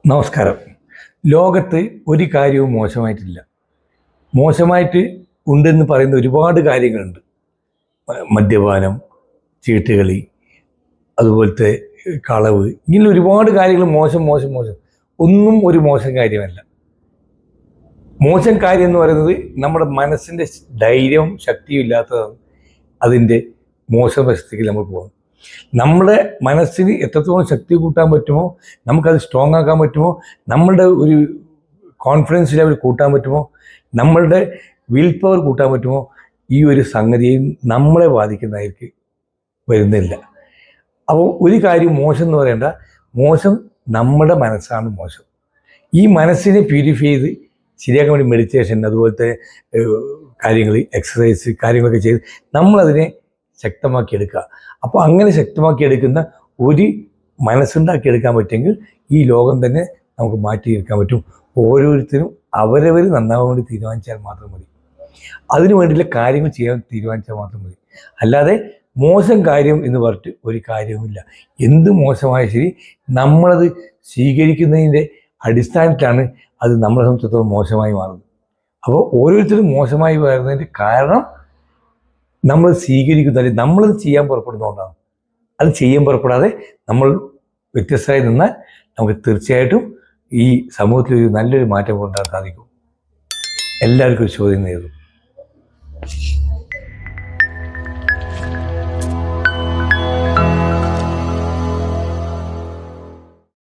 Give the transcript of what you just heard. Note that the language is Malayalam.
നമസ്കാരം. ലോകത്ത് ഒരു കാര്യവും മോശമായിട്ടില്ല. മോശമായിട്ട് ഉണ്ടെന്ന് പറയുന്ന ഒരുപാട് കാര്യങ്ങളുണ്ട്. മദ്യപാനം, ചീട്ടുകളി, അതുപോലത്തെ കളവ്, ഇങ്ങനെ ഒരുപാട് കാര്യങ്ങൾ മോശം മോശം മോശം. ഒന്നും ഒരു മോശം കാര്യമല്ല. മോശം കാര്യം എന്ന് പറയുന്നത് നമ്മുടെ മനസ്സിൻ്റെ ധൈര്യവും ശക്തിയും ഇല്ലാത്തതാണ് അതിൻ്റെ മോശം വശത്തേക്ക് നമ്മൾ പോകുന്നത്. നമ്മുടെ മനസ്സിന് എത്രത്തോളം ശക്തി കൂട്ടാൻ പറ്റുമോ, നമുക്കത് സ്ട്രോങ് ആക്കാൻ പറ്റുമോ, നമ്മളുടെ ഒരു കോൺഫിഡൻസ് ലെവൽ കൂട്ടാൻ പറ്റുമോ, നമ്മളുടെ വിൽ പവർ കൂട്ടാൻ പറ്റുമോ, ഈ ഒരു സംഗതിയും നമ്മളെ ബാധിക്കുന്നതായിരിക്കും വരുന്നില്ല. അപ്പോൾ ഒരു കാര്യം മോശം എന്ന് പറയേണ്ട, മോശം നമ്മുടെ മനസ്സാണ് മോശം. ഈ മനസ്സിനെ പ്യൂരിഫൈ ചെയ്ത് ശരിയാക്കാൻ വേണ്ടി മെഡിറ്റേഷൻ, അതുപോലത്തെ കാര്യങ്ങൾ, എക്സസൈസ് കാര്യങ്ങളൊക്കെ ചെയ്ത് നമ്മളതിനെ ശക്തമാക്കിയെടുക്കുക. അപ്പോൾ അങ്ങനെ ശക്തമാക്കിയെടുക്കുന്ന ഒരു മനസ്സുണ്ടാക്കിയെടുക്കാൻ പറ്റുമെങ്കിൽ ഈ ലോകം തന്നെ നമുക്ക് മാറ്റിയെടുക്കാൻ പറ്റും. ഓരോരുത്തരും അവരവർ നന്നാവാൻ വേണ്ടി തീരുമാനിച്ചാൽ മാത്രം മതി. അതിനു വേണ്ടിയുള്ള കാര്യങ്ങൾ ചെയ്യാൻ തീരുമാനിച്ചാൽ മാത്രം മതി. അല്ലാതെ മോശം കാര്യം എന്ന് പറഞ്ഞിട്ട് ഒരു കാര്യവുമില്ല. എന്ത് മോശമായ ശരി, നമ്മളത് സ്വീകരിക്കുന്നതിൻ്റെ അടിസ്ഥാനത്തിലാണ് അത് നമ്മളെ സംബന്ധിച്ചിടത്തോളം മോശമായി മാറുന്നത്. അപ്പോൾ ഓരോരുത്തരും മോശമായി വരുന്നതിൻ്റെ കാരണം നമ്മൾ സ്വീകരിക്കുന്ന, നമ്മളത് ചെയ്യാൻ പുറപ്പെടുന്നതുകൊണ്ടാണ്. അത് ചെയ്യാൻ പുറപ്പെടാതെ നമ്മൾ വ്യത്യസ്തമായി നിന്നാൽ നമുക്ക് തീർച്ചയായിട്ടും ഈ സമൂഹത്തിൽ ഒരു നല്ലൊരു മാറ്റം കൊണ്ടുവരാൻ സാധിക്കും. എല്ലാവർക്കും ഒരു ചോദ്യം നേരിടും.